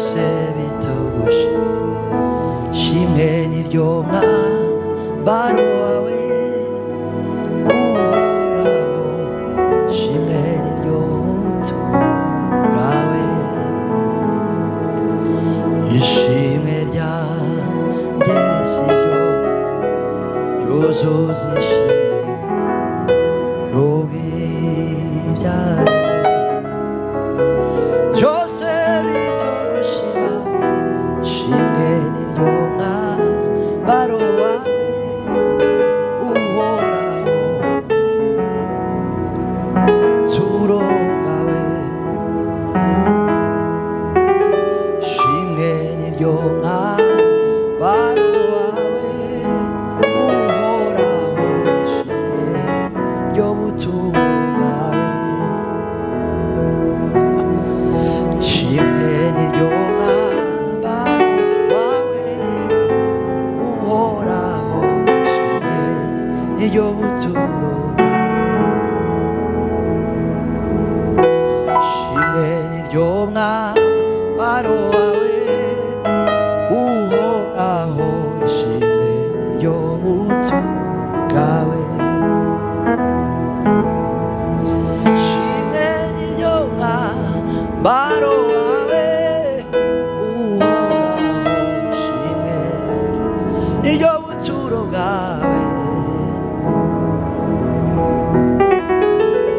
bitogoshe shimwe niryo mwambaro wawe uhoraho shimwe niryo buto bwawe ishimwe ryanjye siryo ryuzuza ishimwe n'ubwibyaremwe byose bitogushima ishimwe niryo mwambaro wawe uhoraho turo bwawe ishimwe niryo mwambaro wawe uhoraho ishimwe ryo buturo bwawe ishimwe niryo mwambaro wawe uhoraho ishimwe niryo buturo bwawe ishimwe niryo mwambaro wawe uhoraho ishimwe niryo buturo bwawe ishimwe niryo mwambaro wawe uhoraho ishimwe niryo buturo bwawe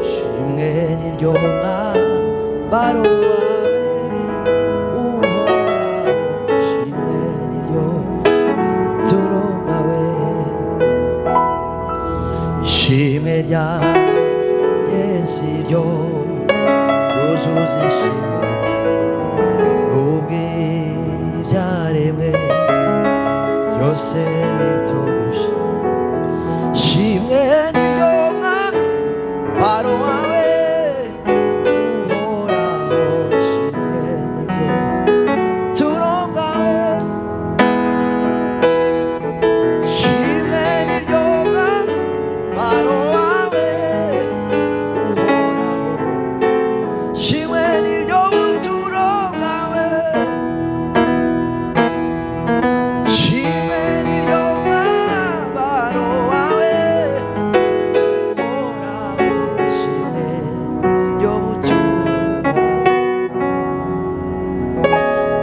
ishimwe niryo mwambaro wawe uhoraho ishimwe niryo buturo bwawe ishimwe ryanjye siryo ryuzuza ishimwe n'ubwibyaremwe byose bitogoshe ishimwe niryo mwambaro wawe uhoraho ishimwe niryo buturo bwawe ishimwe niryo mwambaro wawe uhoraho ishimwe niryo buturo bwawe ishimwe niryo mwambaro wawe uhoraho ishimwe niryo buturo bwawe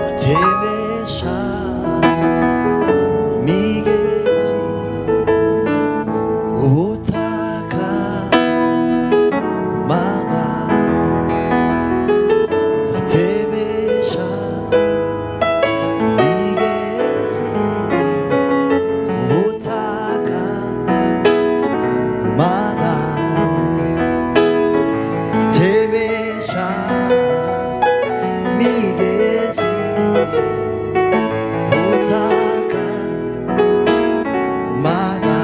atemesha imigezi ubutaka umanga atemesha imigezi ubutaka umanga atemesha imigezi ubutaka umanga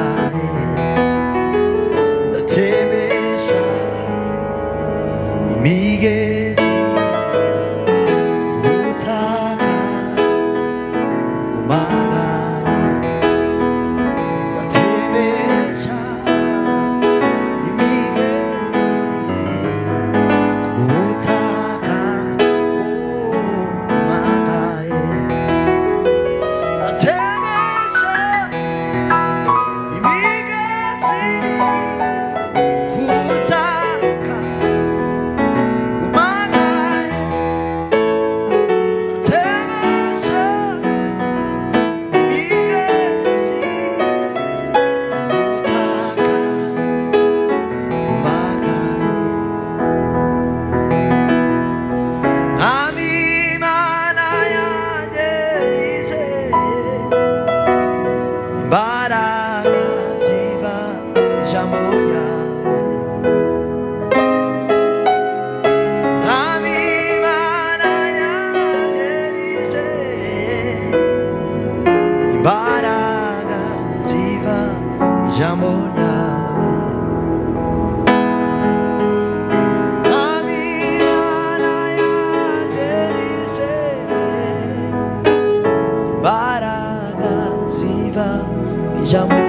atemesha imigezi ubutaka umanga atemesha imigezi ubutaka umanga atemesha imigezi ubutaka umanga atemesha imigezi ubutaka umanga nami Imana yanjye nizeye imbaraga ziva mu ijambo ryawe nami Imana yanjye nizeye imbaraga ziva mu ijambo ryawe nami Imana yanjye nizeye imbaraga ziva mu ijambo